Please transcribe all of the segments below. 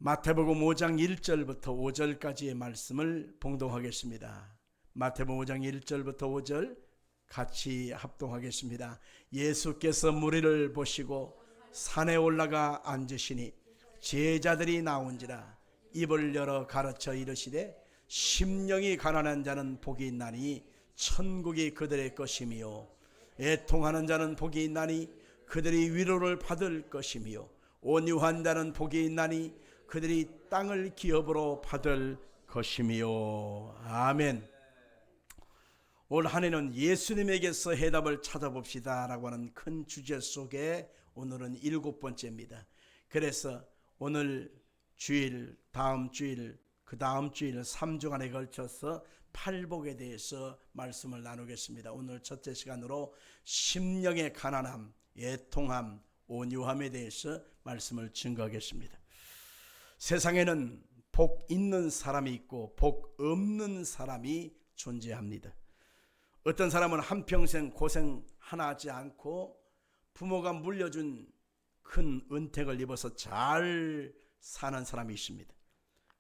마태복음 5장 1절부터 5절까지의 말씀을 봉독하겠습니다. 마태복음 5장 1절부터 5절 같이 합동하겠습니다. 예수께서 무리를 보시고 산에 올라가 앉으시니 제자들이 나온지라 입을 열어 가르쳐 이르시되 심령이 가난한 자는 복이 있나니 천국이 그들의 것이며 애통하는 자는 복이 있나니 그들이 위로를 받을 것이며 온유한 자는 복이 있나니 그들이 땅을 기업으로 받을 것이며. 아멘. 올 한 해는 예수님에게서 해답을 찾아봅시다 라고 하는 큰 주제 속에 오늘은 7번째입니다. 그래서 오늘 주일, 다음 주일, 그 다음 주일 3주간에 걸쳐서 팔복에 대해서 말씀을 나누겠습니다. 오늘 첫째 시간으로 심령의 가난함, 애통함, 온유함에 대해서 말씀을 증거하겠습니다. 세상에는 복 있는 사람이 있고 복 없는 사람이 존재합니다. 어떤 사람은 한평생 고생 하나 하지 않고 부모가 물려준 큰 은택을 입어서 잘 사는 사람이 있습니다.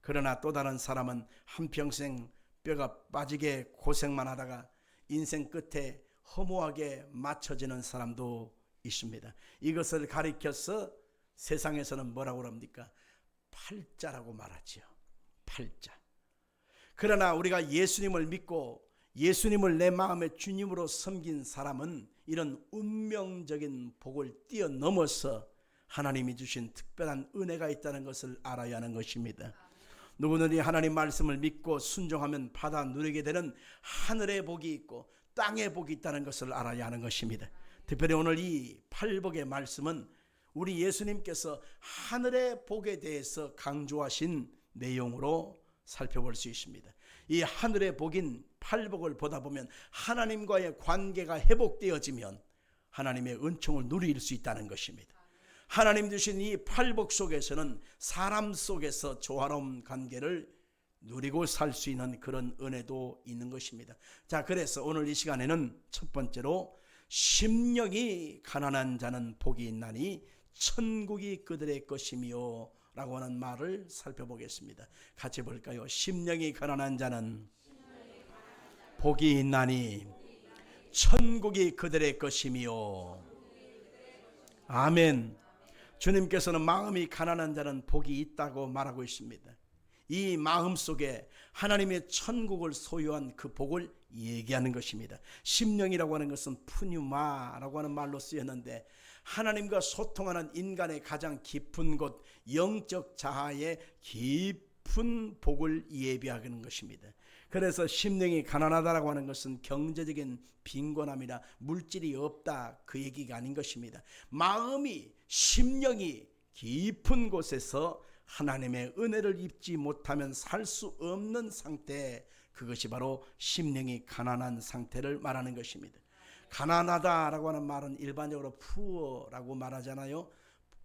그러나 또 다른 사람은 한평생 뼈가 빠지게 고생만 하다가 인생 끝에 허무하게 맞춰지는 사람도 있습니다. 이것을 가리켜서 세상에서는 뭐라고 합니까? 팔자라고 말하지요. 팔자. 그러나 우리가 예수님을 믿고 예수님을 내 마음의 주님으로 섬긴 사람은 이런 운명적인 복을 뛰어넘어서 하나님이 주신 특별한 은혜가 있다는 것을 알아야 하는 것입니다. 누구든지 하나님 말씀을 믿고 순종하면 받아 누리게 되는 하늘의 복이 있고 땅의 복이 있다는 것을 알아야 하는 것입니다. 특별히 오늘 이 팔복의 말씀은 우리 예수님께서 하늘의 복에 대해서 강조하신 내용으로 살펴볼 수 있습니다. 이 하늘의 복인 팔복을 보다 보면 하나님과의 관계가 회복되어지면 하나님의 은총을 누릴 수 있다는 것입니다. 하나님 주신 이 팔복 속에서는 사람 속에서 조화로운 관계를 누리고 살 수 있는 그런 은혜도 있는 것입니다. 자, 그래서 오늘 이 시간에는 첫 번째로 심령이 가난한 자는 복이 있나니 천국이 그들의 것이며 라고 하는 말을 살펴보겠습니다. 같이 볼까요? 심령이 가난한 자는 복이 있나니 천국이 그들의 것이며. 아멘. 주님께서는 마음이 가난한 자는 복이 있다고 말하고 있습니다. 이 마음 속에 하나님의 천국을 소유한 그 복을 얘기하는 것입니다. 심령이라고 하는 것은 푸뉴마라고 하는 말로 쓰였는데 하나님과 소통하는 인간의 가장 깊은 곳, 영적 자아의 깊은 복을 예비하는 것입니다. 그래서 심령이 가난하다라고 하는 것은 경제적인 빈곤함이나 물질이 없다 그 얘기가 아닌 것입니다. 마음이, 심령이 깊은 곳에서 하나님의 은혜를 입지 못하면 살 수 없는 상태, 그것이 바로 심령이 가난한 상태를 말하는 것입니다. 가난하다라고 하는 말은 일반적으로 푸어라고 말하잖아요.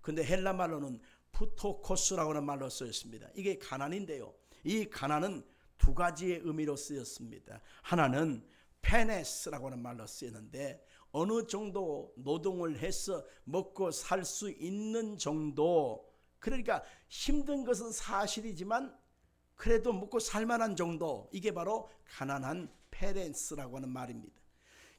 근데 헬라 말로는 푸토코스라고 하는 말로 쓰였습니다. 이게 가난인데요. 이 가난은 두 가지의 의미로 쓰였습니다. 하나는 페네스라고 하는 말로 쓰였는데 어느 정도 노동을 해서 먹고 살 수 있는 정도, 그러니까 힘든 것은 사실이지만 그래도 먹고 살만한 정도, 이게 바로 가난한 페렌스라고 하는 말입니다.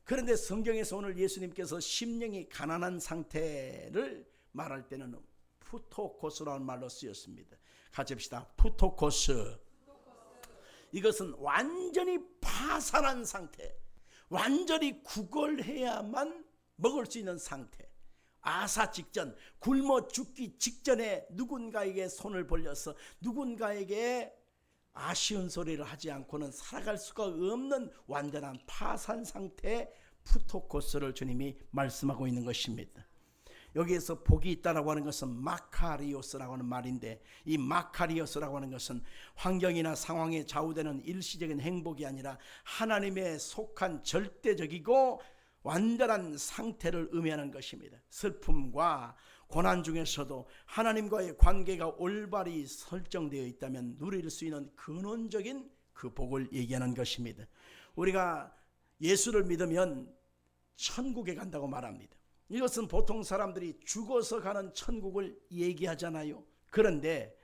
그런데 성경에서 오늘 예수님께서 심령이 가난한 상태를 말할 때는 푸토코스라는 말로 쓰였습니다. 같이 합시다. 푸토코스. 이것은 완전히 파산한 상태, 완전히 구걸해야만 먹을 수 있는 상태, 아사 직전, 굶어 죽기 직전에 누군가에게 손을 벌려서 누군가에게 아쉬운 소리를 하지 않고는 살아갈 수가 없는 완전한 파산 상태의 푸토코스를 주님이 말씀하고 있는 것입니다. 여기에서 복이 있다라고 하는 것은 마카리오스라고 하는 말인데, 이 마카리오스라고 하는 것은 환경이나 상황에 좌우되는 일시적인 행복이 아니라 하나님의 속한 절대적이고 완전한 상태를 의미하는 것입니다. 슬픔과 고난 중에서도 하나님과의 관계가 올바리 설정되어 있다면 누릴 수 있는 근원적인 그 복을 얘기하는 것입니다. 우리가 예수를 믿으면 천국에 간다고 말합니다. 이것은 보통 사람들이 죽어서 가는 천국을 얘기하잖아요. 그런데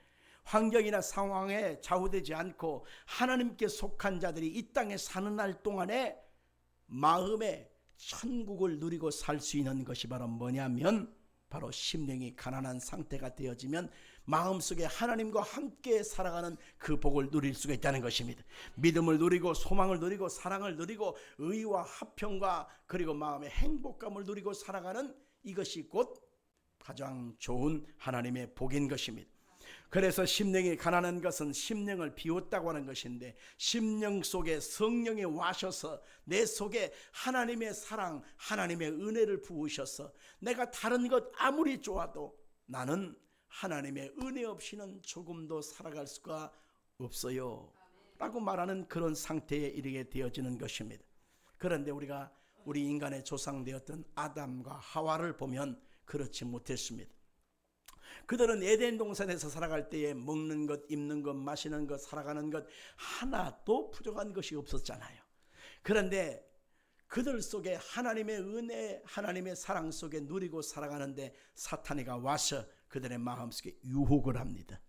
환경이나 상황에 좌우되지 않고 하나님께 속한 자들이 이 땅에 사는 날 동안에 마음에 천국을 누리고 살 수 있는 것이 바로 뭐냐면 바로 심령이 가난한 상태가 되어지면 마음속에 하나님과 함께 살아가는 그 복을 누릴 수가 있다는 것입니다. 믿음을 누리고 소망을 누리고 사랑을 누리고 의와 화평과 그리고 마음의 행복감을 누리고 살아가는 이것이 곧 가장 좋은 하나님의 복인 것입니다. 그래서 심령이 가난한 것은 심령을 비웠다고 하는 것인데, 심령 속에 성령이 와셔서 내 속에 하나님의 사랑, 하나님의 은혜를 부으셔서 내가 다른 것 아무리 좋아도 나는 하나님의 은혜 없이는 조금도 살아갈 수가 없어요 라고 말하는 그런 상태에 이르게 되어지는 것입니다. 그런데 우리가 우리 인간의 조상되었던 아담과 하와를 보면 그렇지 못했습니다. 그들은 에덴 동산에서 살아갈 때에 먹는 것, 입는 것, 마시는 것, 살아가는 것 하나도 부족한 것이 없었잖아요. 그런데 그들 속에 하나님의 은혜, 하나님의 사랑 속에 누리고 살아가는데 사탄이가 와서 그들의 마음속에 유혹을 합니다.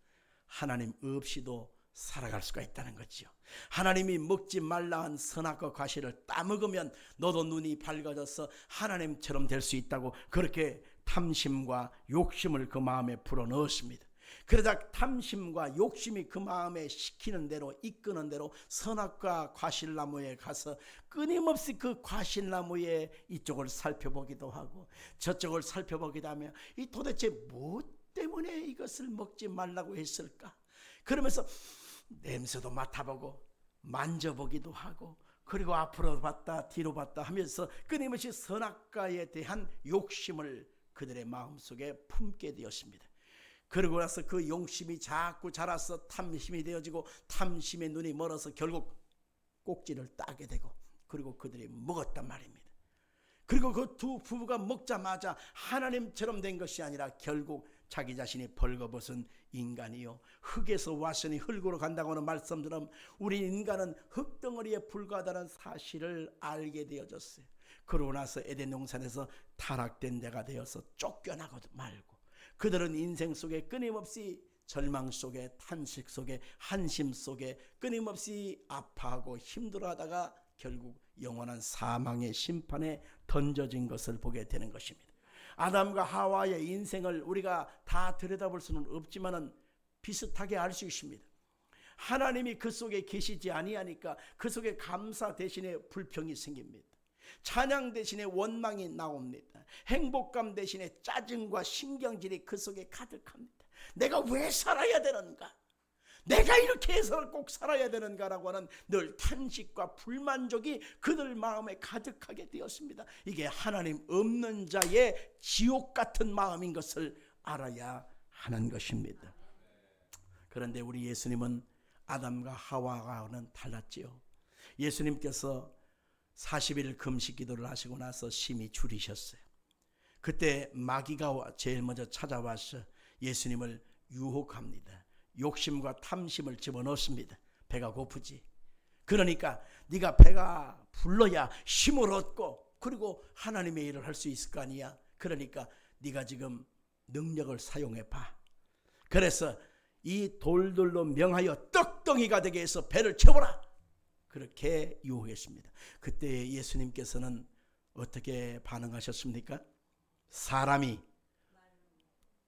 하나님 없이도 살아갈 수가 있다는 거죠. 하나님이 먹지 말라 한 선악과 과실을 따먹으면 너도 눈이 밝아져서 하나님처럼 될 수 있다고 그렇게 탐심과 욕심을 그 마음에 불어넣었습니다. 그러다 탐심과 욕심이 그 마음에 시키는 대로 이끄는 대로 선악과 과실나무에 가서 끊임없이 그 과실나무의 이쪽을 살펴보기도 하고 저쪽을 살펴보기도 하며 이 도대체 무엇 때문에 이것을 먹지 말라고 했을까? 그러면서 냄새도 맡아보고 만져보기도 하고 그리고 앞으로 봤다 뒤로 봤다 하면서 끊임없이 선악과에 대한 욕심을 그들의 마음속에 품게 되었습니다. 그러고 나서 그 욕심이 자꾸 자라서 탐심이 되어지고 탐심의 눈이 멀어서 결국 꼭지를 따게 되고 그리고 그들이 먹었단 말입니다. 그리고 그 두 부부가 먹자마자 하나님처럼 된 것이 아니라 결국 자기 자신이 벌거벗은 인간이요 흙에서 왔으니 흙으로 간다고 하는 말씀처럼 우리 인간은 흙덩어리에 불과하다는 사실을 알게 되어졌어요. 그러고 나서 에덴 동산에서 타락된 데가 되어서 쫓겨나고 말고 그들은 인생 속에 끊임없이 절망 속에 탄식 속에 한심 속에 끊임없이 아파하고 힘들어하다가 결국 영원한 사망의 심판에 던져진 것을 보게 되는 것입니다. 아담과 하와의 인생을 우리가 다 들여다볼 수는 없지만은 비슷하게 알 수 있습니다. 하나님이 그 속에 계시지 아니하니까 그 속에 감사 대신에 불평이 생깁니다. 찬양 대신에 원망이 나옵니다. 행복감 대신에 짜증과 신경질이 그 속에 가득합니다. 내가 왜 살아야 되는가? 내가 이렇게 해서 꼭 살아야 되는가라고 하는 늘 탄식과 불만족이 그들 마음에 가득하게 되었습니다. 이게 하나님 없는 자의 지옥 같은 마음인 것을 알아야 하는 것입니다. 그런데 우리 예수님은 아담과 하와와는 달랐지요. 예수님께서 40일 금식 기도를 하시고 나서 심히 줄이셨어요. 그때 마귀가 제일 먼저 찾아와서 예수님을 유혹합니다. 욕심과 탐심을 집어넣습니다. 배가 고프지. 그러니까 네가 배가 불러야 힘을 얻고 그리고 하나님의 일을 할 수 있을 거 아니야. 그러니까 네가 지금 능력을 사용해 봐. 그래서 이 돌들로 명하여 떡덩이가 되게 해서 배를 채워라. 그렇게 유혹했습니다. 그때 예수님께서는 어떻게 반응하셨습니까? 사람이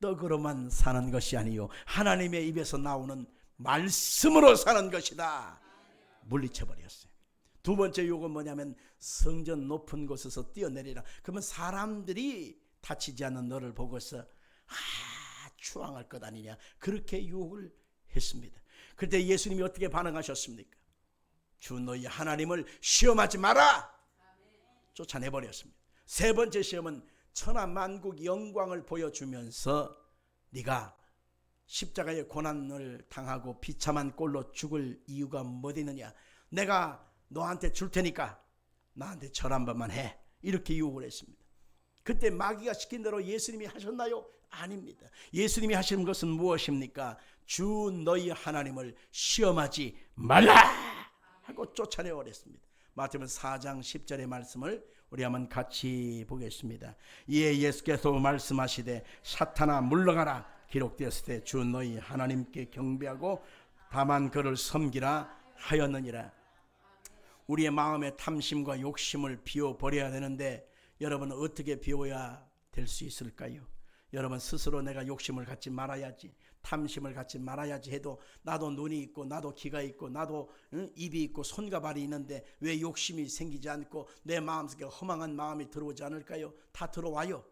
떡으로만 사는 것이 아니요 하나님의 입에서 나오는 말씀으로 사는 것이다. 물리쳐버렸어요. 두 번째 유혹은 뭐냐면 성전 높은 곳에서 뛰어내리라. 그러면 사람들이 다치지 않는 너를 보고서 추앙할 것 아니냐. 그렇게 유혹을 했습니다. 그때 예수님이 어떻게 반응하셨습니까? 주 너희 하나님을 시험하지 마라. 쫓아내버렸습니다. 세 번째 시험은 천하만국 영광을 보여주면서 네가 십자가의 고난을 당하고 비참한 꼴로 죽을 이유가 뭐되느냐. 내가 너한테 줄 테니까 나한테 절 한 번만 해. 이렇게 유혹을 했습니다. 그때 마귀가 시킨 대로 예수님이 하셨나요? 아닙니다. 예수님이 하시는 것은 무엇입니까? 주 너희 하나님을 시험하지 말라 하고 쫓아내버렸습니다. 마태복음 4장 10절의 말씀을 우리 한번 같이 보겠습니다. 이에 예수께서 말씀하시되 사탄아 물러가라. 기록되었을 때 주 너희 하나님께 경배하고 다만 그를 섬기라 하였느니라. 우리의 마음의 탐심과 욕심을 비워버려야 되는데 여러분은 어떻게 비워야 될 수 있을까요? 여러분 스스로 내가 욕심을 갖지 말아야지, 탐심을 갖지 말아야지 해도 나도 눈이 있고 나도 귀가 있고 나도 입이 있고 손과 발이 있는데 왜 욕심이 생기지 않고 내 마음속에 허망한 마음이 들어오지 않을까요? 다 들어와요.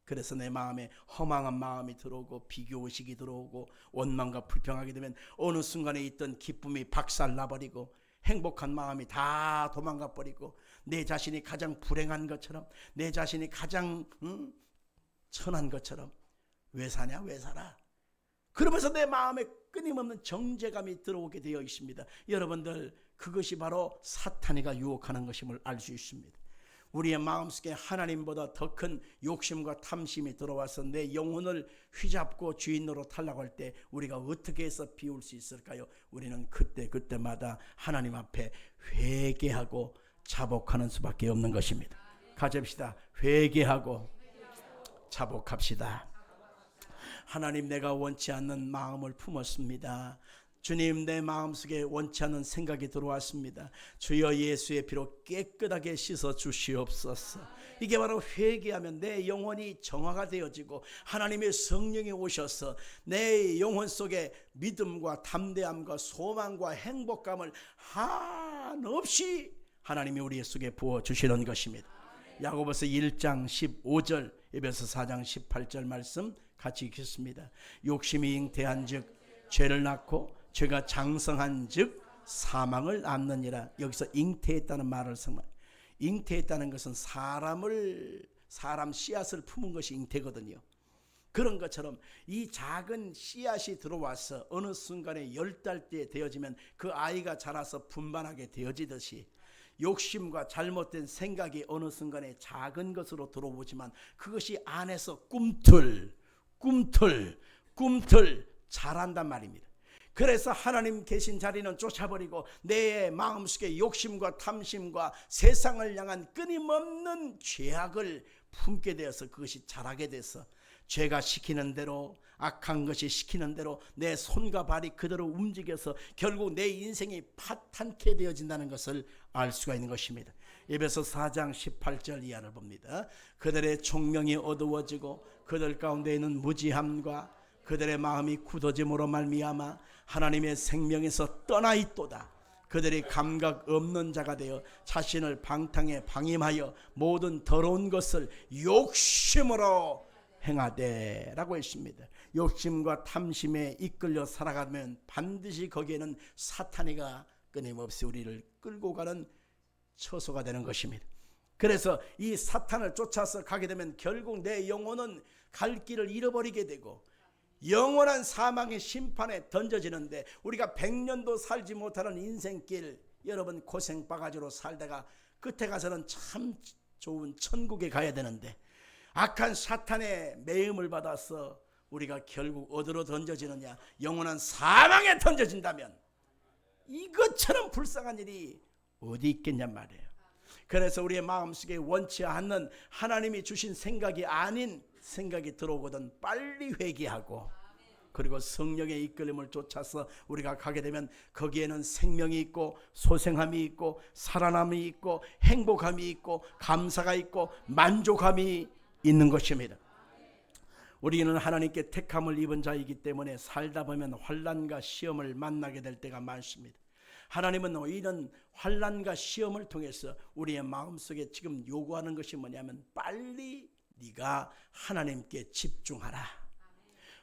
그래서 내 마음에 허망한 마음이 들어오고 비교의식이 들어오고 원망과 불평하게 되면 어느 순간에 있던 기쁨이 박살나버리고 행복한 마음이 다 도망가 버리고 내 자신이 가장 불행한 것처럼 내 자신이 가장 천한 것처럼 왜 사냐 왜 살아 그러면서 내 마음에 끊임없는 정죄감이 들어오게 되어 있습니다. 여러분들 그것이 바로 사탄이가 유혹하는 것임을 알 수 있습니다. 우리의 마음속에 하나님보다 더 큰 욕심과 탐심이 들어와서 내 영혼을 휘잡고 주인으로 탈락할 때 우리가 어떻게 해서 비울 수 있을까요? 우리는 그때마다 하나님 앞에 회개하고 자복하는 수밖에 없는 것입니다. 가집시다. 회개하고 자복합시다. 하나님, 내가 원치 않는 마음을 품었습니다. 주님, 내 마음속에 원치 않는 생각이 들어왔습니다. 주여 예수의 피로 깨끗하게 씻어 주시옵소서. 이게 바로 회개하면 내 영혼이 정화가 되어지고 하나님의 성령이 오셔서 내 영혼 속에 믿음과 담대함과 소망과 행복감을 한없이 하나님이 우리 속에 부어주시는 것입니다. 야고보서 1장 15절, 에베소 4장 18절 말씀 같이 읽겠습니다. 욕심이 잉태한 즉 죄를 낳고 죄가 장성한 즉 사망을 낳느니라. 여기서 잉태했다는 말을 잉태했다는 것은 사람 씨앗을 품은 것이 잉태거든요. 그런 것처럼 이 작은 씨앗이 들어와서 어느 순간에 10달째 되어지면 그 아이가 자라서 분반하게 되어지듯이 욕심과 잘못된 생각이 어느 순간에 작은 것으로 들어오지만 그것이 안에서 꿈틀 자란단 말입니다. 그래서 하나님 계신 자리는 쫓아버리고 내 마음속에 욕심과 탐심과 세상을 향한 끊임없는 죄악을 품게 되어서 그것이 자라게 돼서 죄가 시키는 대로 악한 것이 시키는 대로 내 손과 발이 그대로 움직여서 결국 내 인생이 파탄케 되어진다는 것을 알 수가 있는 것입니다. 에베소 4장 18절 이하를 봅니다. 그들의 총명이 어두워지고 그들 가운데 있는 무지함과 그들의 마음이 굳어짐으로 말미암아 하나님의 생명에서 떠나 있도다. 그들이 감각 없는 자가 되어 자신을 방탕에 방임하여 모든 더러운 것을 욕심으로 행하되 라고 했습니다. 욕심과 탐심에 이끌려 살아가면 반드시 거기에는 사탄이가 끊임없이 우리를 끌고 가는 처소가 되는 것입니다. 그래서 이 사탄을 쫓아서 가게 되면 결국 내 영혼은 갈 길을 잃어버리게 되고 영원한 사망의 심판에 던져지는데 우리가 100년도 살지 못하는 인생길, 여러분 고생바가지로 살다가 끝에 가서는 참 좋은 천국에 가야 되는데 악한 사탄의 매음을 받아서 우리가 결국 어디로 던져지느냐, 영원한 사망에 던져진다면 이것처럼 불쌍한 일이 어디 있겠냔 말이에요. 그래서 우리의 마음속에 원치 않는 하나님이 주신 생각이 아닌 생각이 들어오거든 빨리 회개하고 그리고 성령의 이끌림을 쫓아서 우리가 가게 되면 거기에는 생명이 있고 소생함이 있고 살아남이 있고 행복함이 있고 감사가 있고 만족함이 있는 것입니다. 우리는 하나님께 택함을 입은 자이기 때문에 살다 보면 환난과 시험을 만나게 될 때가 많습니다. 하나님은 이런 환난과 시험을 통해서 우리의 마음속에 지금 요구하는 것이 뭐냐면 빨리 네가 하나님께 집중하라.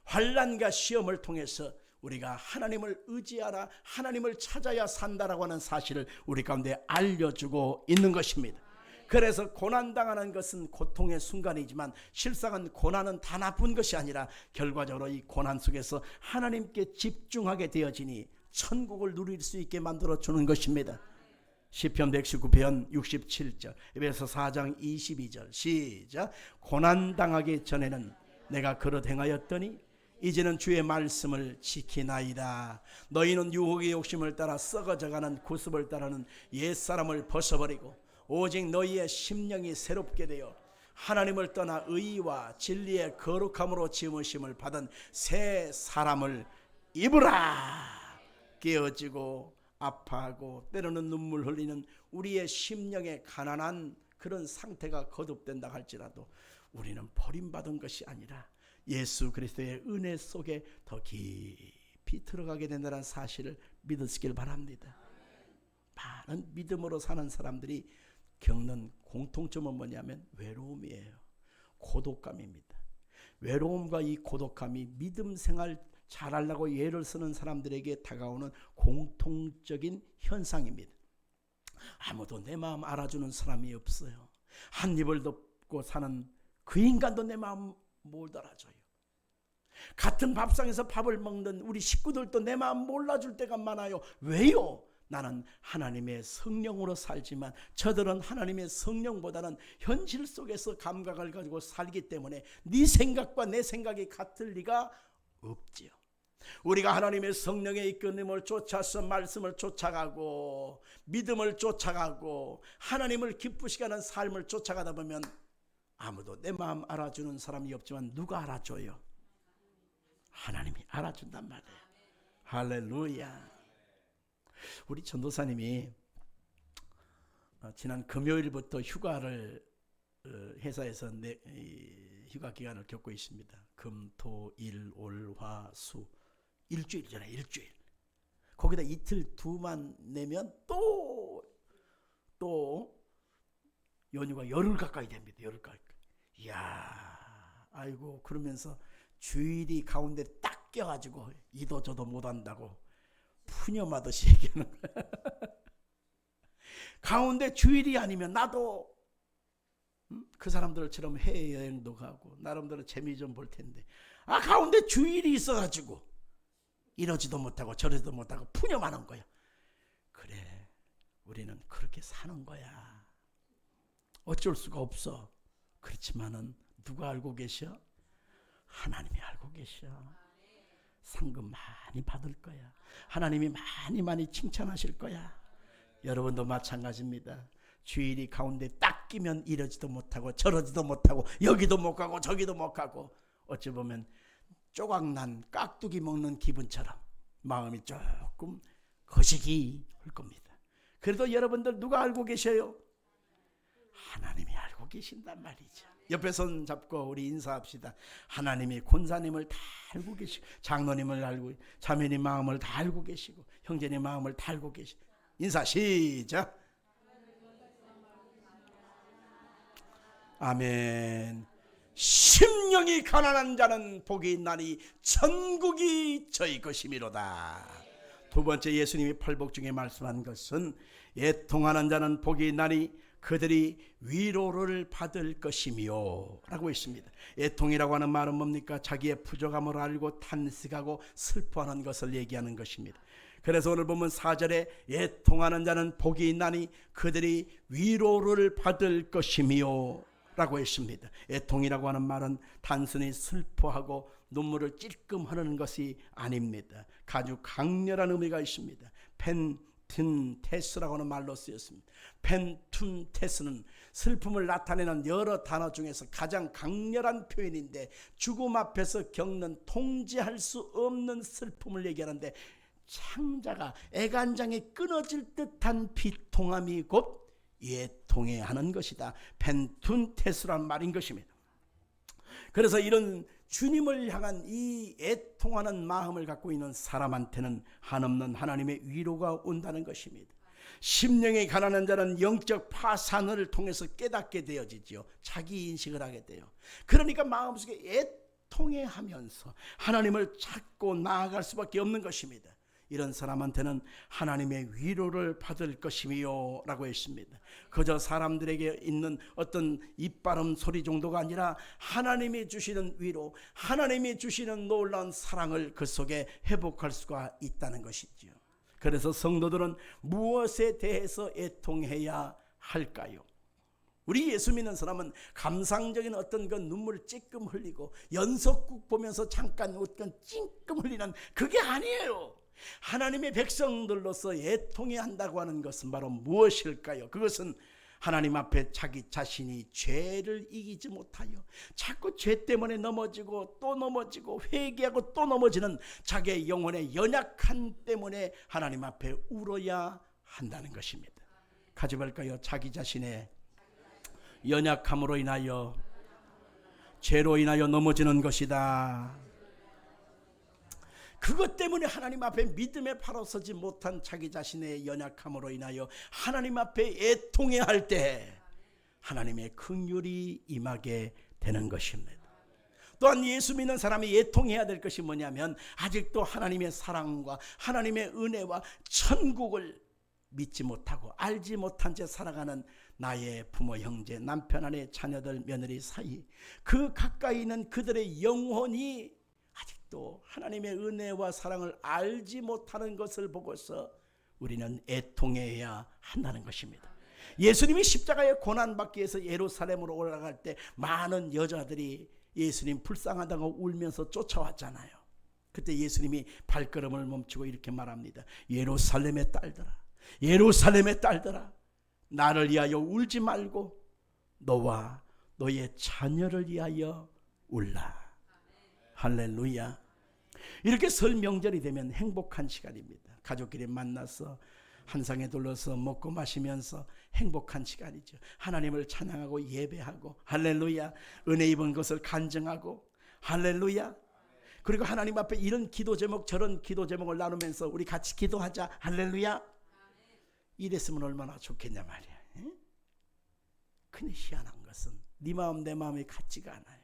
환난과 시험을 통해서 우리가 하나님을 의지하라, 하나님을 찾아야 산다라고 하는 사실을 우리 가운데 알려주고 있는 것입니다. 그래서 고난당하는 것은 고통의 순간이지만 실상은 고난은 다 나쁜 것이 아니라 결과적으로 이 고난 속에서 하나님께 집중하게 되어지니 천국을 누릴 수 있게 만들어주는 것입니다. 시편 119편 67절, 에베소 4장 22절 시작. 고난당하기 전에는 내가 그릇 행하였더니 이제는 주의 말씀을 지키나이다. 너희는 유혹의 욕심을 따라 썩어져가는 구습을 따르는 옛사람을 벗어버리고 오직 너희의 심령이 새롭게 되어 하나님을 떠나 의와 진리의 거룩함으로 지으심을 받은 새 사람을 입으라. 깨어지고 아파하고 때로는 눈물 흘리는 우리의 심령의 가난한 그런 상태가 거듭된다 할지라도 우리는 버림받은 것이 아니라 예수 그리스도의 은혜 속에 더 깊이 들어가게 된다는 사실을 믿으시길 바랍니다. 많은 믿음으로 사는 사람들이 겪는 공통점은 뭐냐면 외로움이에요. 고독감입니다. 외로움과 이 고독감이 믿음 생활 잘하려고 예를 쓰는 사람들에게 다가오는 공통적인 현상입니다. 아무도 내 마음 알아주는 사람이 없어요. 한 입을 덮고 사는 그 인간도 내 마음 못 알아줘요. 같은 밥상에서 밥을 먹는 우리 식구들도 내 마음 몰라줄 때가 많아요. 왜요? 나는 하나님의 성령으로 살지만 저들은 하나님의 성령보다는 현실 속에서 감각을 가지고 살기 때문에 네 생각과 내 생각이 같을 리가 없지요. 우리가 하나님의 성령의 이끌림을 쫓아서 말씀을 쫓아가고 믿음을 쫓아가고 하나님을 기쁘시게 하는 삶을 쫓아가다 보면 아무도 내 마음 알아주는 사람이 없지만 누가 알아줘요? 하나님이 알아준단 말이에요. 할렐루야. 우리 전도사님이 지난 금요일부터 휴가를 회사에서 휴가 기간을 겪고 있습니다. 금, 토, 일, 월, 화, 수 일주일이잖아요. 일주일. 거기다 이틀 두만 내면 또 연휴가 열흘 가까이 됩니다. 열흘 가까이. 이야, 아이고 그러면서 주일이 가운데 딱 껴가지고 이도 저도 못한다고 푸념하듯이 얘기하는 거야. 가운데 주일이 아니면 나도 그 사람들처럼 해외여행도 가고 나름대로 재미 좀 볼 텐데 가운데 주일이 있어가지고 이러지도 못하고 저러지도 못하고 푸념하는 거야. 그래, 우리는 그렇게 사는 거야. 어쩔 수가 없어. 그렇지만은 누가 알고 계셔? 하나님이 알고 계셔. 상금 많이 받을 거야. 하나님이 많이 칭찬하실 거야. 여러분도 마찬가지입니다. 주일이 가운데 딱 끼면 이러지도 못하고 저러지도 못하고 여기도 못 가고 저기도 못 가고 어찌 보면 조각난 깍두기 먹는 기분처럼 마음이 조금 거시기 할 겁니다. 그래도 여러분들 누가 알고 계셔요? 하나님이 알고 계신단 말이죠. 옆에 손 잡고 우리 인사합시다. 하나님이 권사님을 다 알고 계시고 장로님을 알고 자매님 마음을 다 알고 계시고 형제님 마음을 다 알고 계시고 인사 시작. 아멘. 심령이 가난한 자는 복이 있나니 천국이 저희 것이미로다. 두 번째 예수님이 팔복 중에 말씀한 것은 애통하는 자는 복이 있나니 그들이 위로를 받을 것이며 라고 했습니다. 애통이라고 하는 말은 뭡니까? 자기의 부족함을 알고 탄식하고 슬퍼하는 것을 얘기하는 것입니다. 그래서 오늘 보면 4절에 애통하는 자는 복이 있나니 그들이 위로를 받을 것이며 라고 했습니다. 애통이라고 하는 말은 단순히 슬퍼하고 눈물을 찔끔 흐르는 것이 아닙니다. 아주 강렬한 의미가 있습니다. 펜툰테스라고 하는 말로 쓰였습니다. 펜툰테스는 슬픔을 나타내는 여러 단어 중에서 가장 강렬한 표현인데 죽음 앞에서 겪는 통제할 수 없는 슬픔을 얘기하는데 창자가 애간장에 끊어질 듯한 비통함이 곧 애통해 하는 것이다. 펜툰테스란 말인 것입니다. 그래서 이런 주님을 향한 이 애통하는 마음을 갖고 있는 사람한테는 한없는 하나님의 위로가 온다는 것입니다. 심령이 가난한 자는 영적 파산을 통해서 깨닫게 되어지죠. 자기 인식을 하게 돼요. 그러니까 마음속에 애통해 하면서 하나님을 찾고 나아갈 수밖에 없는 것입니다. 이런 사람한테는 하나님의 위로를 받을 것이며 라고 했습니다. 그저 사람들에게 있는 어떤 입바람 소리 정도가 아니라 하나님이 주시는 위로, 하나님이 주시는 놀라운 사랑을 그 속에 회복할 수가 있다는 것이죠. 그래서 성도들은 무엇에 대해서 애통해야 할까요? 우리 예수 믿는 사람은 감상적인 어떤 그 눈물을 찔끔 흘리고 연속극 보면서 잠깐 웃건 찔끔 흘리는 그게 아니에요. 하나님의 백성들로서 애통해야 한다고 하는 것은 바로 무엇일까요? 그것은 하나님 앞에 자기 자신이 죄를 이기지 못하여 자꾸 죄 때문에 넘어지고 또 넘어지고 회개하고 또 넘어지는 자기의 영혼의 연약함 때문에 하나님 앞에 울어야 한다는 것입니다. 가지 말까요? 자기 자신의 연약함으로 인하여 죄로 인하여 넘어지는 것이다. 그것 때문에 하나님 앞에 믿음에 바로 서지 못한 자기 자신의 연약함으로 인하여 하나님 앞에 애통해야 할 때 하나님의 긍휼이 임하게 되는 것입니다. 또한 예수 믿는 사람이 애통해야 될 것이 뭐냐면 아직도 하나님의 사랑과 하나님의 은혜와 천국을 믿지 못하고 알지 못한 채 살아가는 나의 부모, 형제, 남편, 아내, 자녀들, 며느리 사이 그 가까이 있는 그들의 영혼이 아직도 하나님의 은혜와 사랑을 알지 못하는 것을 보고서 우리는 애통해야 한다는 것입니다. 예수님이 십자가의 고난받기 위해서 예루살렘으로 올라갈 때 많은 여자들이 예수님 불쌍하다고 울면서 쫓아왔잖아요. 그때 예수님이 발걸음을 멈추고 이렇게 말합니다. 예루살렘의 딸들아, 예루살렘의 딸들아, 나를 위하여 울지 말고 너와 너의 자녀를 위하여 울라. 할렐루야. 이렇게 설 명절이 되면 행복한 시간입니다. 가족끼리 만나서 한 상에 둘러서 먹고 마시면서 행복한 시간이죠. 하나님을 찬양하고 예배하고 할렐루야. 은혜 입은 것을 간증하고 할렐루야. 그리고 하나님 앞에 이런 기도 제목 저런 기도 제목을 나누면서 우리 같이 기도하자. 할렐루야. 이랬으면 얼마나 좋겠냐 말이야. 근데 희한한 것은 네 마음 내 마음이 같지가 않아요.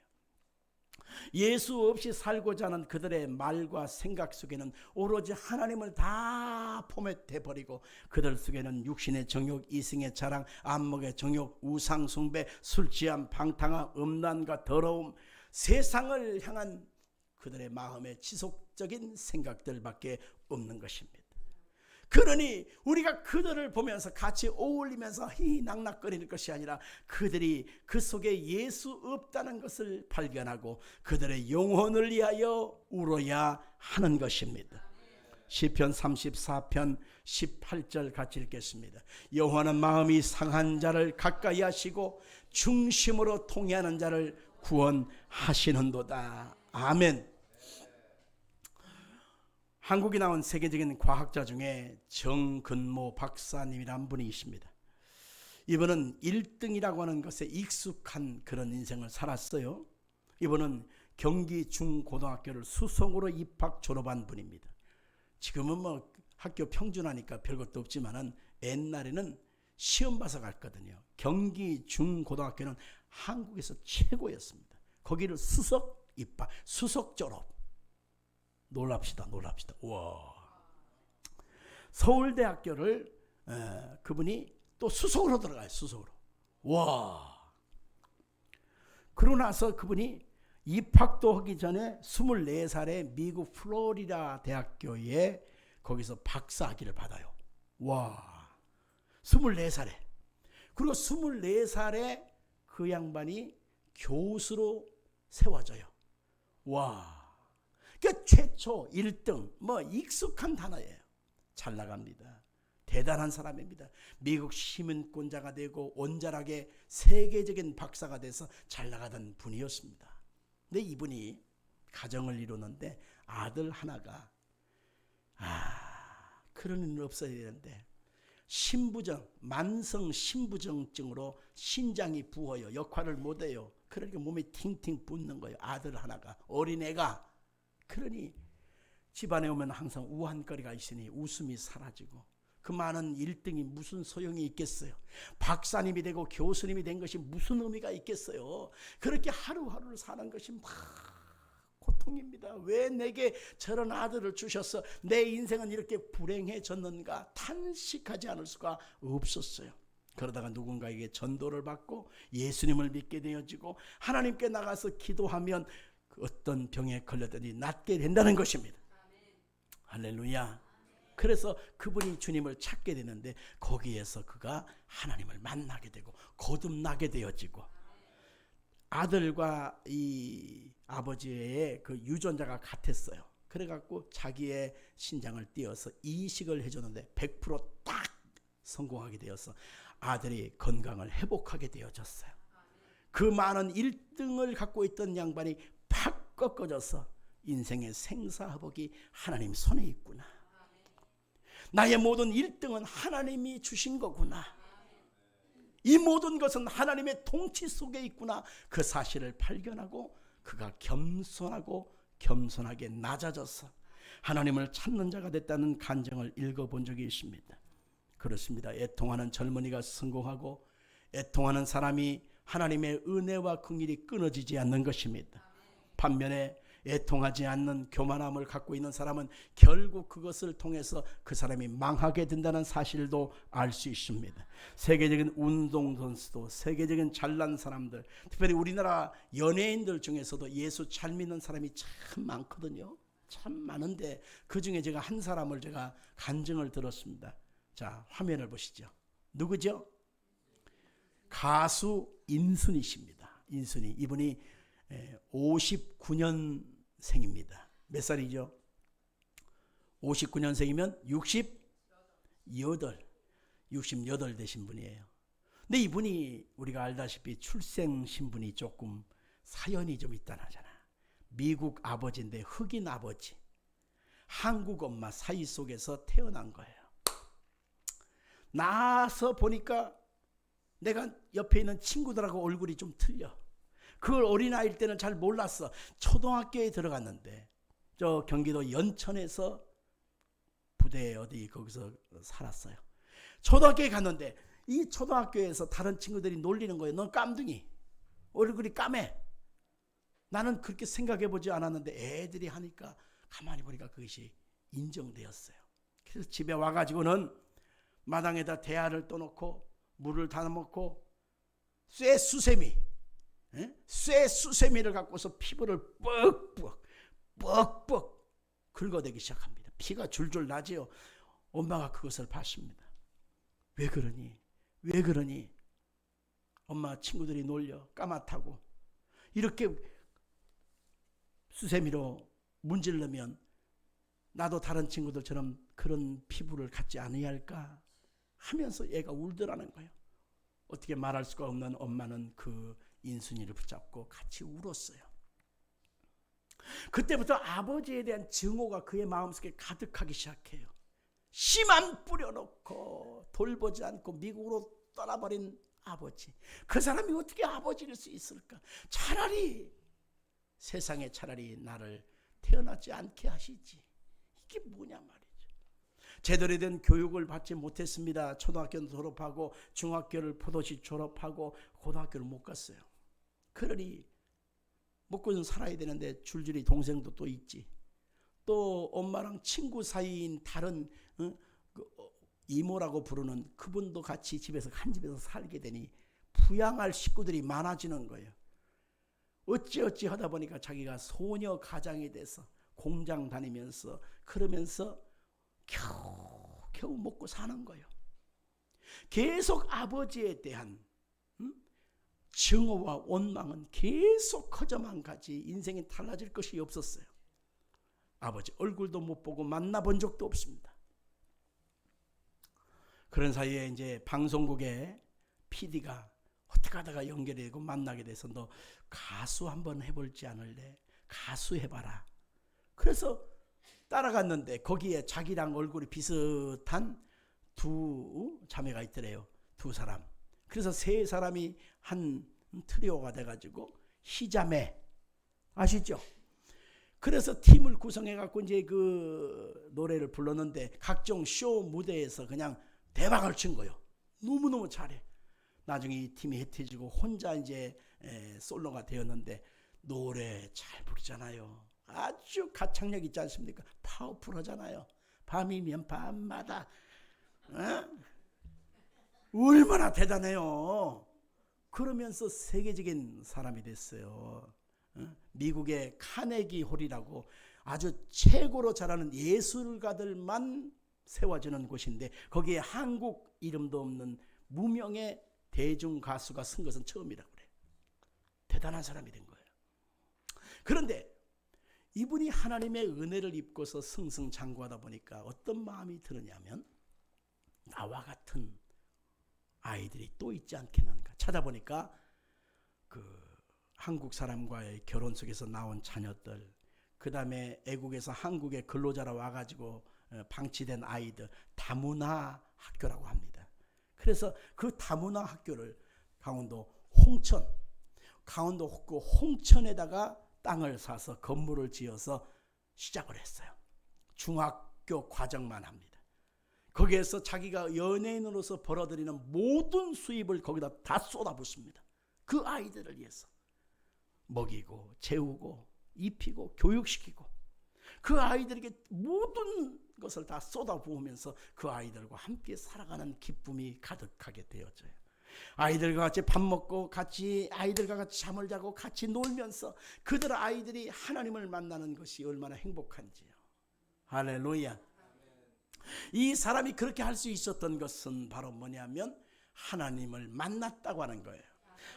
예수 없이 살고자 하는 그들의 말과 생각 속에는 오로지 하나님을 다 포맷해 버리고 그들 속에는 육신의 정욕, 이승의 자랑, 안목의 정욕, 우상 숭배, 술 취함, 방탕함, 음란과 더러움, 세상을 향한 그들의 마음의 지속적인 생각들밖에 없는 것입니다. 그러니 우리가 그들을 보면서 같이 어울리면서 희낙낙거리는 것이 아니라 그들이 그 속에 예수 없다는 것을 발견하고 그들의 영혼을 위하여 울어야 하는 것입니다. 시편 34편 18절 같이 읽겠습니다. 여호와는 마음이 상한 자를 가까이 하시고 중심으로 통회하는 자를 구원하시는도다. 아멘. 한국에 나온 세계적인 과학자 중에 정근모 박사님이라는 분이 있습니다. 이분은 1등이라고 하는 것에 익숙한 그런 인생을 살았어요. 이분은 경기 중고등학교를 수성으로 입학 졸업한 분입니다. 지금은 뭐 학교 평준화니까 별것도 없지만은 옛날에는 시험 봐서 갔거든요. 경기 중고등학교는 한국에서 최고였습니다. 거기를 수석 입학, 수석 졸업. 놀랍시다. 와. 서울대학교를 그분이 또 수석으로 들어가요. 수석으로. 와. 그러고 나서 그분이 입학도 하기 전에 24살에 미국 플로리다 대학교에 거기서 박사학위를 받아요. 와. 24살에. 그리고 24살에 그 양반이 교수로 세워져요. 와. 그 최초 1등 뭐 익숙한 단어예요. 잘 나갑니다. 대단한 사람입니다. 미국 시민권자가 되고 온전하게 세계적인 박사가 돼서 잘 나가던 분이었습니다. 근데 이분이 가정을 이루는데 아들 하나가 그런 일은 없어야 되는데 신부정, 만성 신부정증으로 신장이 부어요. 역할을 못해요. 그러니까 몸이 팅팅 붓는 거예요. 아들 하나가, 어린애가. 그러니 집안에 오면 항상 우한거리가 있으니 웃음이 사라지고 그 많은 1등이 무슨 소용이 있겠어요. 박사님이 되고 교수님이 된 것이 무슨 의미가 있겠어요. 그렇게 하루하루를 사는 것이 막 고통입니다. 왜 내게 저런 아들을 주셔서 내 인생은 이렇게 불행해졌는가 탄식하지 않을 수가 없었어요. 그러다가 누군가에게 전도를 받고 예수님을 믿게 되어지고 하나님께 나가서 기도하면 어떤 병에 걸렸더니 낫게 된다는 것입니다. 할렐루야. 그래서 그분이 주님을 찾게 되는데 거기에서 그가 하나님을 만나게 되고 거듭나게 되어지고 아들과 이 아버지의 그 유전자가 같았어요. 그래갖고 자기의 신장을 띄어서 이식을 해줬는데 100% 딱 성공하게 되어서 아들이 건강을 회복하게 되어졌어요. 그 많은 1등을 갖고 있던 양반이 팍 꺾어져서 인생의 생사화복이 하나님 손에 있구나. 나의 모든 1등은 하나님이 주신 거구나. 이 모든 것은 하나님의 통치 속에 있구나. 그 사실을 발견하고 그가 겸손하게 낮아져서 하나님을 찾는 자가 됐다는 간증을 읽어본 적이 있습니다. 그렇습니다. 애통하는 젊은이가 성공하고 애통하는 사람이 하나님의 은혜와 긍휼이 끊어지지 않는 것입니다. 반면에 애통하지 않는 교만함을 갖고 있는 사람은 결국 그것을 통해서 그 사람이 망하게 된다는 사실도 알 수 있습니다. 세계적인 운동선수도, 세계적인 잘난 사람들, 특별히 우리나라 연예인들 중에서도 예수 잘 믿는 사람이 참 많거든요. 참 많은데 그 중에 제가 한 사람을 제가 간증을 들었습니다. 자, 화면을 보시죠. 누구죠? 가수 인순이 씨입니다. 인순이, 이분이 59년생입니다. 몇 살이죠? 59년생이면 68 되신 분이에요. 근데 이분이 우리가 알다시피 출생 신분이 조금 사연이 좀 있다는 하잖아. 미국 아버지인데 흑인 아버지, 한국 엄마 사이 속에서 태어난 거예요. 나서 보니까 내가 옆에 있는 친구들하고 얼굴이 좀 틀려. 그걸 어린아이일 때는 잘 몰랐어. 초등학교에 들어갔는데 저 경기도 연천에서 부대 어디 거기서 살았어요. 초등학교에 갔는데 이 초등학교에서 다른 친구들이 놀리는 거예요. 넌 깜둥이, 얼굴이 까매. 나는 그렇게 생각해보지 않았는데 애들이 하니까 가만히 보니까 그것이 인정되었어요. 그래서 집에 와가지고는 마당에다 대야를 떠놓고 물을 다 먹고 쇠수세미를 갖고서 피부를 뻑뻑 긁어대기 시작합니다. 피가 줄줄 나지요. 엄마가 그것을 봤습니다. 왜 그러니? 엄마 친구들이 놀려 까맣다고 이렇게 수세미로 문지르면 나도 다른 친구들처럼 그런 피부를 갖지 않아야 할까 하면서 얘가 울더라는 거예요. 어떻게 말할 수가 없는 엄마는 그 인순이를 붙잡고 같이 울었어요. 그때부터 아버지에 대한 증오가 그의 마음속에 가득하기 시작해요. 씨만 뿌려놓고 돌보지 않고 미국으로 떠나버린 아버지. 그 사람이 어떻게 아버지일 수 있을까? 세상에 차라리 나를 태어나지 않게 하시지. 이게 뭐냐 말이죠. 제대로 된 교육을 받지 못했습니다. 초등학교는 졸업하고 중학교를 포도시 졸업하고 고등학교를 못 갔어요. 그러니 먹고는 살아야 되는데 줄줄이 동생도 또 있지. 또 엄마랑 친구 사이인 다른 이모라고 부르는 그분도 같이 한 집에서 살게 되니 부양할 식구들이 많아지는 거예요. 어찌 하다 보니까 자기가 소녀 가장이 돼서 공장 다니면서 그러면서 겨우 먹고 사는 거예요. 계속 아버지에 대한 증오와 원망은 계속 커져만 가지 인생이 달라질 것이 없었어요. 아버지 얼굴도 못 보고 만나본 적도 없습니다. 그런 사이에 이제 방송국에 PD가 어떻게 하다가 연결이 되고 만나게 돼서 너 가수 한번 해볼지 않을래? 가수 해봐라. 그래서 따라갔는데 거기에 자기랑 얼굴이 비슷한 두 자매가 있더래요. 두 사람. 그래서 세 사람이 한 트리오가 돼가지고 희자매 아시죠? 그래서 팀을 구성해갖고 이제 그 노래를 불렀는데 각종 쇼 무대에서 그냥 대박을 친 거예요. 너무너무 잘해. 나중에 이 팀이 혜태지고 혼자 이제 솔로가 되었는데 노래 잘 부르잖아요. 아주 가창력 있지 않습니까? 파워풀하잖아요. 밤이면 밤마다 얼마나 대단해요. 그러면서 세계적인 사람이 됐어요. 미국의 카네기 홀이라고 아주 최고로 잘하는 예술가들만 세워지는 곳인데 거기에 한국 이름도 없는 무명의 대중 가수가 쓴 것은 처음이라고 그래요. 대단한 사람이 된 거예요. 그런데 이분이 하나님의 은혜를 입고서 승승장구하다 보니까 어떤 마음이 드느냐면 나와 같은 아이들이 또 있지 않겠는가. 찾아보니까 그 한국 사람과의 결혼 속에서 나온 자녀들, 그 다음에 애국에서 한국에 근로자로 와가지고 방치된 아이들, 다문화 학교라고 합니다. 그래서 그 다문화 학교를 강원도 홍천, 강원도 그 홍천에다가 땅을 사서 건물을 지어서 시작을 했어요. 중학교 과정만 합니다. 거기에서 자기가 연예인으로서 벌어들이는 모든 수입을 거기다 다 쏟아붓습니다. 그 아이들을 위해서 먹이고 재우고 입히고 교육시키고 그 아이들에게 모든 것을 다 쏟아부으면서 그 아이들과 함께 살아가는 기쁨이 가득하게 되어져요. 아이들과 같이 밥 먹고 같이 아이들과 같이 잠을 자고 같이 놀면서 그들 아이들이 하나님을 만나는 것이 얼마나 행복한지요. 할렐루야. 이 사람이 그렇게 할 수 있었던 것은 바로 뭐냐면 하나님을 만났다고 하는 거예요.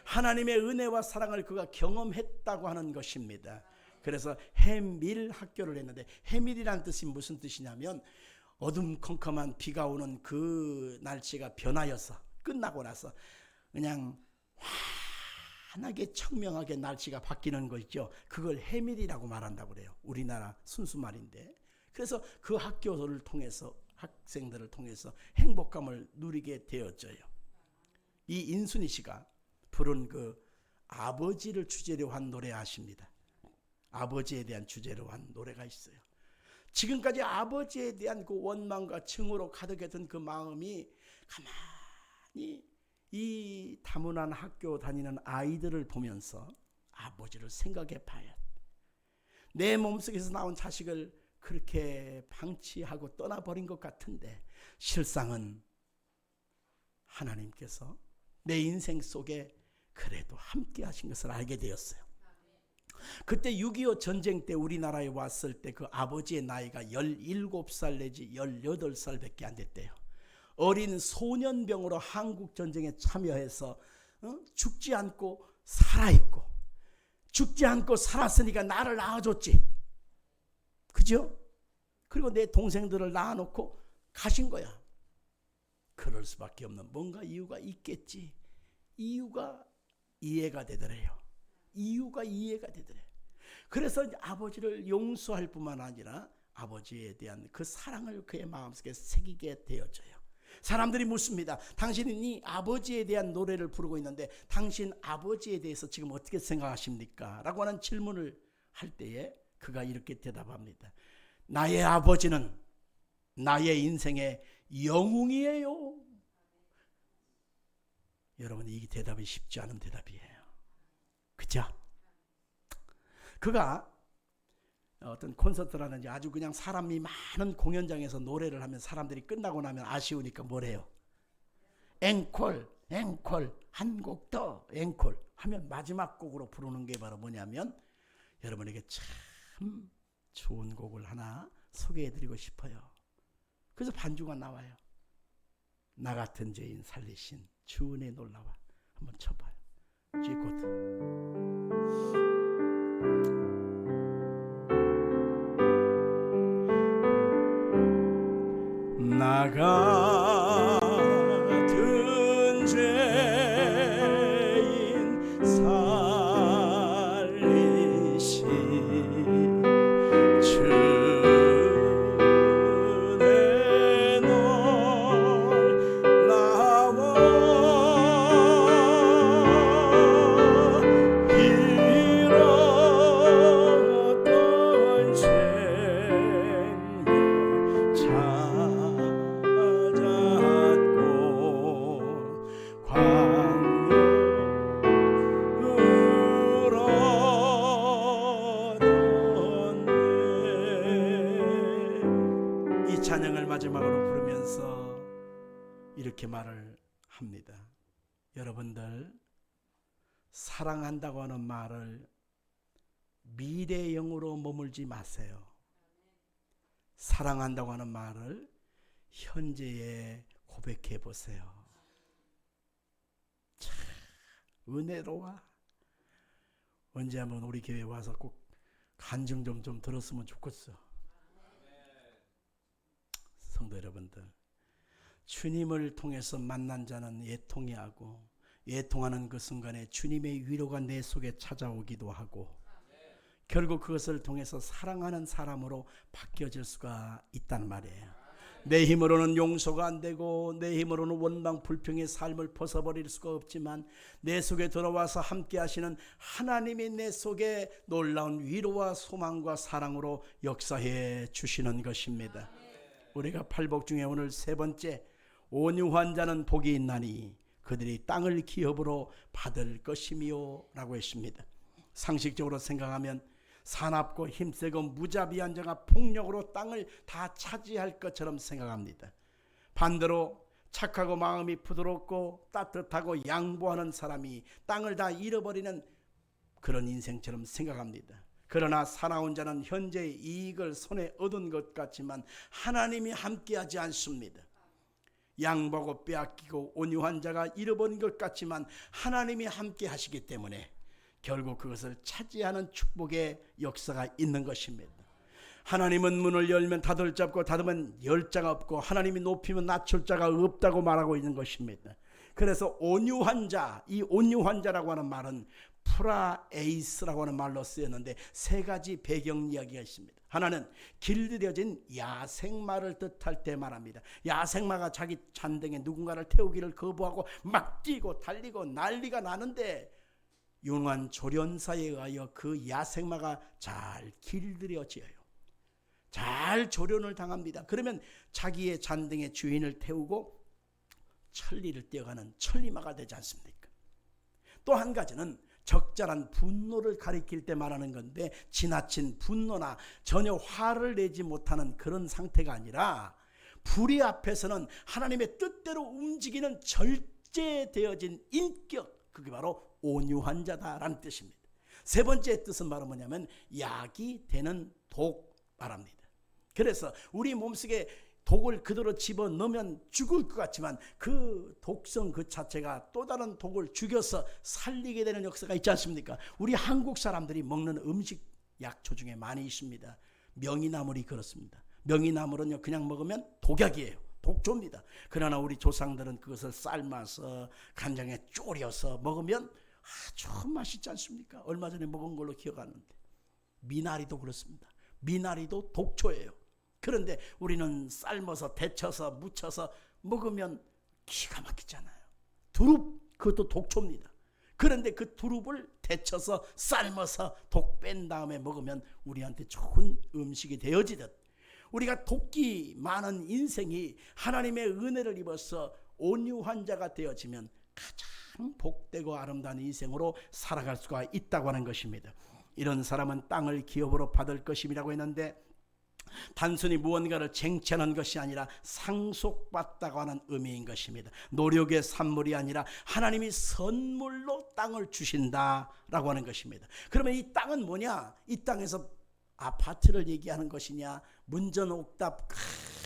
하나님의 은혜와 사랑을 그가 경험했다고 하는 것입니다. 그래서 해밀 학교를 했는데, 해밀이라는 뜻이 무슨 뜻이냐면 어둠컴컴한 비가 오는 그 날씨가 변하여서 끝나고 나서 그냥 환하게 청명하게 날씨가 바뀌는 거 있죠. 그걸 해밀이라고 말한다고 그래요. 우리나라 순수말인데. 그래서 그 학교를 통해서 학생들을 통해서 행복감을 누리게 되어져요. 이 인순이 씨가 부른 그 아버지를 주제로 한 노래 아십니다. 아버지에 대한 주제로 한 노래가 있어요. 지금까지 아버지에 대한 그 원망과 증오로 가득했던 그 마음이 가만히 이 다문화 학교 다니는 아이들을 보면서 아버지를 생각해 봐야, 내 몸속에서 나온 자식을 그렇게 방치하고 떠나버린 것 같은데 실상은 하나님께서 내 인생 속에 그래도 함께 하신 것을 알게 되었어요. 그때 6.25 전쟁 때 우리나라에 왔을 때 그 아버지의 나이가 17살 내지 18살 밖에 안 됐대요. 어린 소년병으로 한국 전쟁에 참여해서 죽지 않고 살아있고, 죽지 않고 살았으니까 나를 낳아줬지. 그죠? 그리고 내 동생들을 낳아놓고 가신 거야. 그럴 수밖에 없는 뭔가 이유가 있겠지. 이유가 이해가 되더래요. 이유가 이해가 되더래요. 그래서 아버지를 용서할 뿐만 아니라 아버지에 대한 그 사랑을 그의 마음속에 새기게 되어져요. 사람들이 묻습니다. 당신이 아버지에 대한 노래를 부르고 있는데 당신 아버지에 대해서 지금 어떻게 생각하십니까? 라고 하는 질문을 할 때에 그가 이렇게 대답합니다. 나의 아버지는 나의 인생의 영웅이에요. 여러분, 이 대답이 쉽지 않은 대답이에요. 그죠? 그가 어떤 콘서트라든지 아주 그냥 사람이 많은 공연장에서 노래를 하면 사람들이 끝나고 나면 아쉬우니까 뭐래요? 앵콜, 앵콜, 한 곡 더 앵콜 하면 마지막 곡으로 부르는 게 바로 뭐냐면, 여러분에게 참 좋은 곡을 하나 소개해드리고 싶어요. 그래서 반주가 나와요. 나 같은 죄인 살리신 주 은혜 놀라와. 한번 쳐봐요. G코드. 나 같은 죄인 살리신 주 은혜 놀라워. 이렇던 생명 찾았고 광야를 얻었네. 이 찬양을 마지막으로 부르면서 이렇게 말을 합니다. 여러분들, 사랑한다고 하는 말을 미래형으로 머물지 마세요. 사랑한다고 하는 말을 현재에 고백해 보세요. 참 은혜로워. 언제 한번 우리 교회 와서 꼭 간증 좀 들었으면 좋겠어. 성도 여러분들, 주님을 통해서 만난 자는 애통해하고, 애통하는 그 순간에 주님의 위로가 내 속에 찾아오기도 하고, 결국 그것을 통해서 사랑하는 사람으로 바뀌어질 수가 있단 말이에요. 내 힘으로는 용서가 안 되고 내 힘으로는 원망 불평의 삶을 벗어버릴 수가 없지만, 내 속에 들어와서 함께 하시는 하나님이 내 속에 놀라운 위로와 소망과 사랑으로 역사해 주시는 것입니다. 우리가 팔복 중에 오늘 세 번째, 온유한 자는 복이 있나니 그들이 땅을 기업으로 받을 것이며 라고 했습니다. 상식적으로 생각하면 사납고 힘세고 무자비한 자가 폭력으로 땅을 다 차지할 것처럼 생각합니다. 반대로 착하고 마음이 부드럽고 따뜻하고 양보하는 사람이 땅을 다 잃어버리는 그런 인생처럼 생각합니다. 그러나 사나운 자는 현재의 이익을 손에 얻은 것 같지만 하나님이 함께하지 않습니다. 양보하고 빼앗기고 온유한 자가 잃어버린 것 같지만 하나님이 함께 하시기 때문에 결국 그것을 차지하는 축복의 역사가 있는 것입니다. 하나님은 문을 열면 닫을 자 없고 닫으면 열 자가 없고, 하나님이 높이면 낮출 자가 없다고 말하고 있는 것입니다. 그래서 온유한 자, 이 온유한 자라고 하는 말은 프라에이스라고 하는 말로 쓰였는데 세 가지 배경 이야기가 있습니다. 하나는 길들여진 야생마를 뜻할 때 말합니다. 야생마가 자기 잔등에 누군가를 태우기를 거부하고 막 뛰고 달리고 난리가 나는데, 융한 조련사에 의하여 그 야생마가 잘 길들여져요. 잘 조련을 당합니다. 그러면 자기의 잔등의 주인을 태우고 천리를 뛰어가는 천리마가 되지 않습니까? 또 한 가지는 적절한 분노를 가리킬 때 말하는 건데, 지나친 분노나 전혀 화를 내지 못하는 그런 상태가 아니라 불의 앞에서는 하나님의 뜻대로 움직이는 절제되어진 인격, 그게 바로 온유한 자다라는 뜻입니다. 세 번째 뜻은 바로 뭐냐면 약이 되는 독 말합니다. 그래서 우리 몸속에 독을 그대로 집어넣으면 죽을 것 같지만 그 독성 그 자체가 또 다른 독을 죽여서 살리게 되는 역사가 있지 않습니까? 우리 한국 사람들이 먹는 음식 약초 중에 많이 있습니다. 명이나물이 그렇습니다. 명이나물은요 그냥 먹으면 독약이에요. 독조입니다. 그러나 우리 조상들은 그것을 삶아서 간장에 졸여서 먹으면 아주 맛있지 않습니까? 얼마 전에 먹은 걸로 기억하는데, 미나리도 그렇습니다. 미나리도 독초예요. 그런데 우리는 삶아서 데쳐서 무쳐서 먹으면 기가 막히잖아요. 두릅, 그것도 독초입니다. 그런데 그 두릅을 데쳐서 삶아서 독 뺀 다음에 먹으면 우리한테 좋은 음식이 되어지듯, 우리가 독기 많은 인생이 하나님의 은혜를 입어서 온유한 자가 되어지면 가장 복되고 아름다운 인생으로 살아갈 수가 있다고 하는 것입니다. 이런 사람은 땅을 기업으로 받을 것임이라고 했는데, 단순히 무언가를 쟁취하는 것이 아니라 상속받다고 하는 의미인 것입니다. 노력의 산물이 아니라 하나님이 선물로 땅을 주신다라고 하는 것입니다. 그러면 이 땅은 뭐냐? 이 땅에서 아파트를 얘기하는 것이냐, 문전옥답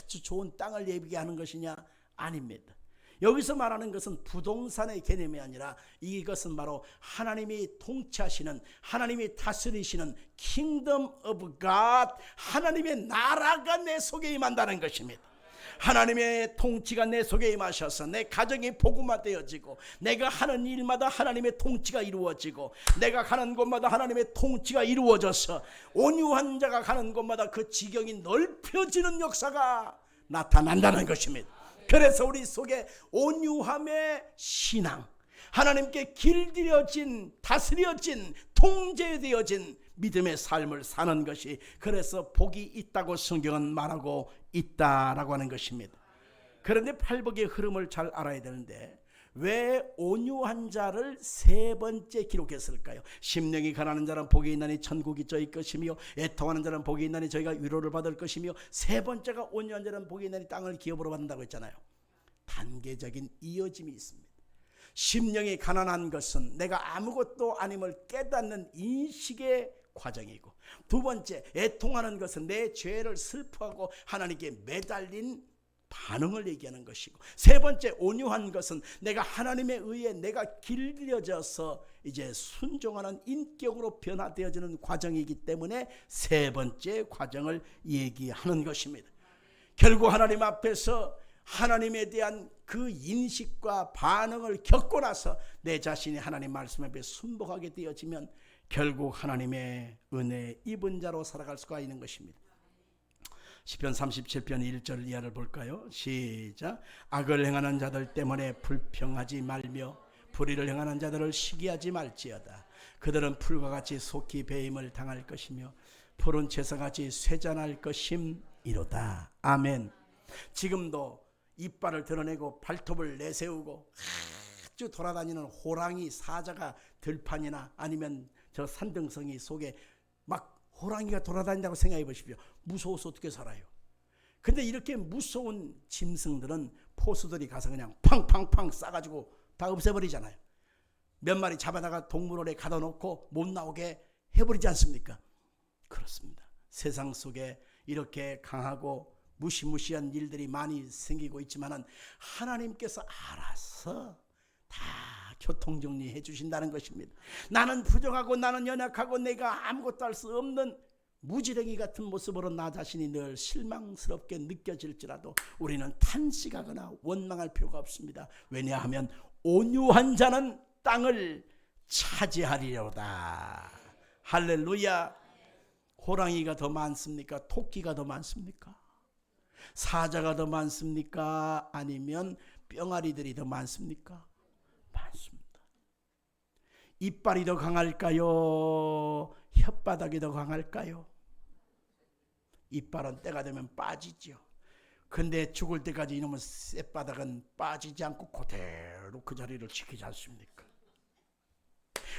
아주 좋은 땅을 얘기하는 것이냐? 아닙니다. 여기서 말하는 것은 부동산의 개념이 아니라 이것은 바로 하나님이 통치하시는, 하나님이 다스리시는 킹덤 오브 갓, 하나님의 나라가 내 속에 임한다는 것입니다. 하나님의 통치가 내 속에 임하셔서 내 가정이 복음화되어지고, 내가 하는 일마다 하나님의 통치가 이루어지고, 내가 가는 곳마다 하나님의 통치가 이루어져서 온유한 자가 가는 곳마다 그 지경이 넓혀지는 역사가 나타난다는 것입니다. 그래서 우리 속에 온유함의 신앙, 하나님께 길들여진, 다스려진, 통제되어진 믿음의 삶을 사는 것이, 그래서 복이 있다고 성경은 말하고 있다라고 하는 것입니다. 그런데 팔복의 흐름을 잘 알아야 되는데, 왜 온유한 자를 세 번째 기록했을까요? 심령이 가난한 자는 복이 있나니 천국이 저희 것이며, 애통하는 자는 복이 있나니 저희가 위로를 받을 것이며, 세 번째가 온유한 자는 복이 있나니 땅을 기업으로 받는다고 했잖아요. 단계적인 이어짐이 있습니다. 심령이 가난한 것은 내가 아무것도 아님을 깨닫는 인식의 과정이고, 두 번째 애통하는 것은 내 죄를 슬퍼하고 하나님께 매달린 반응을 얘기하는 것이고, 세 번째 온유한 것은 내가 하나님에 의해 내가 길들여져서 이제 순종하는 인격으로 변화되어지는 과정이기 때문에 세 번째 과정을 얘기하는 것입니다. 결국 하나님 앞에서 하나님에 대한 그 인식과 반응을 겪고 나서 내 자신이 하나님 말씀 앞에 순복하게 되어지면 결국 하나님의 은혜 입은 자로 살아갈 수가 있는 것입니다. 시편 37편 1절 이하를 볼까요? 시작. 악을 행하는 자들 때문에 불평하지 말며 불의를 행하는 자들을 시기하지 말지어다. 그들은 풀과 같이 속히 배임을 당할 것이며 푸른 채소같이 쇠잔할 것임이로다. 아멘. 지금도 이빨을 드러내고 발톱을 내세우고 아주 돌아다니는 호랑이, 사자가 들판이나 아니면 저 산등성이 속에 막 호랑이가 돌아다닌다고 생각해 보십시오. 무서워서 어떻게 살아요? 근데 이렇게 무서운 짐승들은 포수들이 가서 그냥 팡팡팡 싸가지고 다 없애버리잖아요. 몇 마리 잡아다가 동물원에 가둬 놓고 못 나오게 해버리지 않습니까? 그렇습니다. 세상 속에 이렇게 강하고 무시무시한 일들이 많이 생기고 있지만은 하나님께서 알아서 다 교통정리해 주신다는 것입니다. 나는 부족하고 나는 연약하고 내가 아무것도 할 수 없는 무지랭이 같은 모습으로 나 자신이 늘 실망스럽게 느껴질지라도 우리는 탄식하거나 원망할 필요가 없습니다. 왜냐하면 온유한 자는 땅을 차지하리로다. 할렐루야. 호랑이가 더 많습니까? 토끼가 더 많습니까? 사자가 더 많습니까? 아니면 뿅아리들이 더 많습니까? 많습니다. 이빨이 더 강할까요? 혓바닥이 더 강할까요? 이빨은 때가 되면 빠지죠. 근데 죽을 때까지 이놈의 쇳바닥은 빠지지 않고 그대로 그 자리를 지키지 않습니까?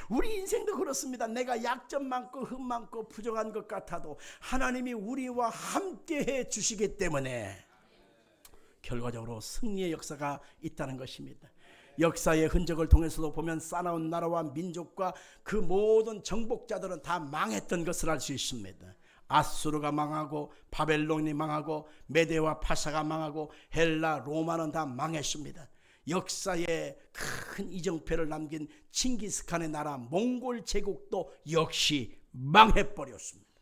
우리 인생도 그렇습니다. 내가 약점 많고 흠 많고 부족한 것 같아도 하나님이 우리와 함께 해 주시기 때문에 결과적으로 승리의 역사가 있다는 것입니다. 역사의 흔적을 통해서도 보면 쌓아온 나라와 민족과 그 모든 정복자들은 다 망했던 것을 알 수 있습니다. 아수르가 망하고 바벨론이 망하고 메데와 파사가 망하고 헬라 로마는 다 망했습니다. 역사에 큰 이정표를 남긴 칭기스칸의 나라 몽골 제국도 역시 망해버렸습니다.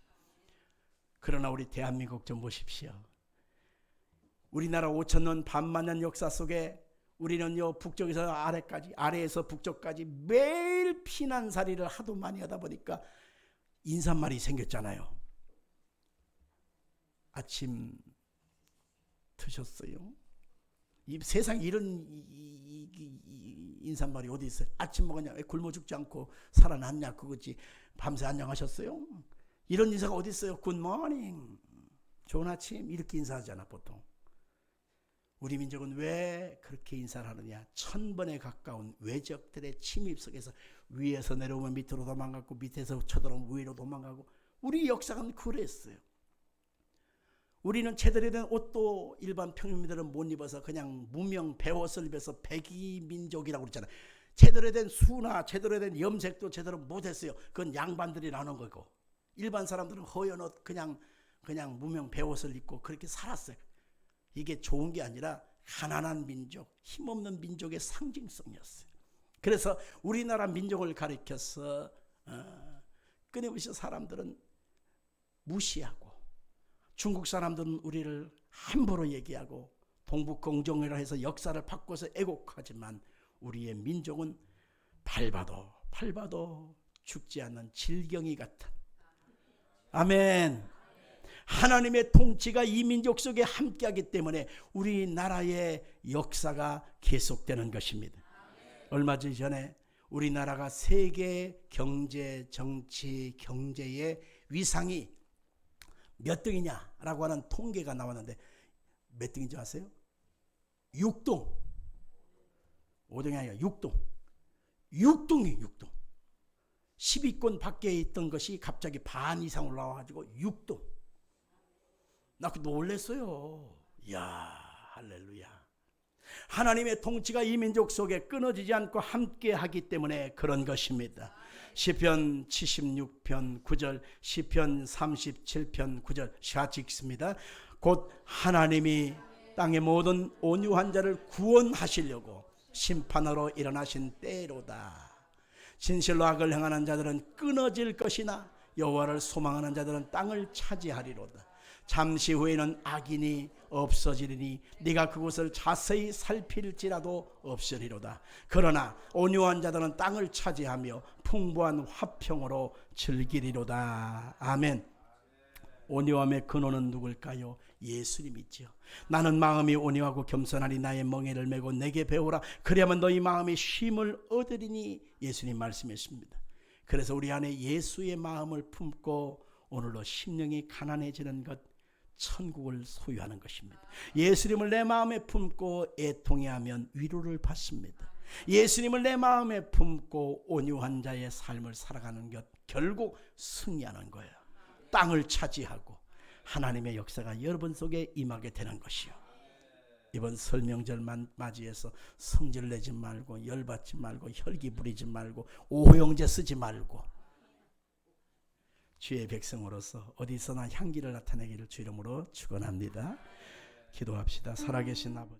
그러나 우리 대한민국 좀 보십시오. 우리나라 5,000년 반만년 역사 속에 우리는요 북쪽에서 아래까지 아래에서 북쪽까지 매일 피난살이를 하도 많이 하다 보니까 인사말이 생겼잖아요. 아침 드셨어요? 이 세상에 이런 인사말이 어디 있어요? 아침 먹었냐? 왜 굶어 죽지 않고 살아났냐? 그거지. 밤새 안녕하셨어요? 이런 인사가 어디 있어요? 굿모닝, 좋은 아침 이렇게 인사하잖아 보통. 우리 민족은 왜 그렇게 인사를 하느냐? 1000번에 가까운 외적들의 침입 속에서 위에서 내려오면 밑으로 도망가고 밑에서 쳐들어오면 위로 도망가고 우리 역사는 그랬어요. 우리는 제대로 된 옷도 일반 평민들은 못 입어서 그냥 무명 배옷을 입어서 백이민족이라고 그랬잖아요. 제대로 된 수나 제대로 된 염색도 제대로 못했어요. 그건 양반들이 나눈 거고 일반 사람들은 허연 옷 그냥 무명 배옷을 입고 그렇게 살았어요. 이게 좋은 게 아니라 가난한 민족, 힘없는 민족의 상징성이었어요. 그래서 우리나라 민족을 가리켜서 끊임없이 사람들은 무시하고 중국 사람들은 우리를 함부로 얘기하고 동북공정이라 해서 역사를 바꿔서 애곡하지만 우리의 민족은 밟아도 죽지 않는 질경이 같은 아멘. 하나님의 통치가 이 민족 속에 함께하기 때문에 우리나라의 역사가 계속되는 것입니다. 얼마 전에 우리나라가 세계 경제, 정치, 경제의 위상이 몇 등이냐라고 하는 통계가 나왔는데 몇 등인지 아세요? 6등. 5등이 아니라 6등. 6등이 6등. 10위권 밖에 있던 것이 갑자기 반 이상 올라와가지고 6등. 나 놀랬어요. 이야, 할렐루야. 하나님의 통치가 이 민족 속에 끊어지지 않고 함께 하기 때문에 그런 것입니다. 시편 76편 9절, 시편 37편 9절 같이 읽습니다. 곧 하나님이 땅의 모든 온유한 자를 구원하시려고 심판하러 일어나신 때로다. 진실로 악을 행하는 자들은 끊어질 것이나 여호와를 소망하는 자들은 땅을 차지하리로다. 잠시 후에는 악인이 없어지리니 네가 그곳을 자세히 살필지라도 없으리로다. 그러나 온유한 자들은 땅을 차지하며 풍부한 화평으로 즐기리로다. 아멘. 온유함의 근원은 누굴까요? 예수님이지요. 나는 마음이 온유하고 겸손하니 나의 멍에를 메고 내게 배우라. 그래야만 너희 마음이 쉼을 얻으리니 예수님 말씀했습니다. 그래서 우리 안에 예수의 마음을 품고 오늘로 심령이 가난해지는 것, 천국을 소유하는 것입니다. 예수님을 내 마음에 품고 애통해하면 위로를 받습니다. 예수님을 내 마음에 품고 온유한 자의 삶을 살아가는 것, 결국 승리하는 거예요. 땅을 차지하고 하나님의 역사가 여러분 속에 임하게 되는 것이요. 이번 설명절 맞이해서 성질 내지 말고 열받지 말고 혈기 부리지 말고 오형제 쓰지 말고 주의 백성으로서 어디서나 향기를 나타내기를 주 이름으로 축원합니다. 기도합시다. 살아계신 아버지,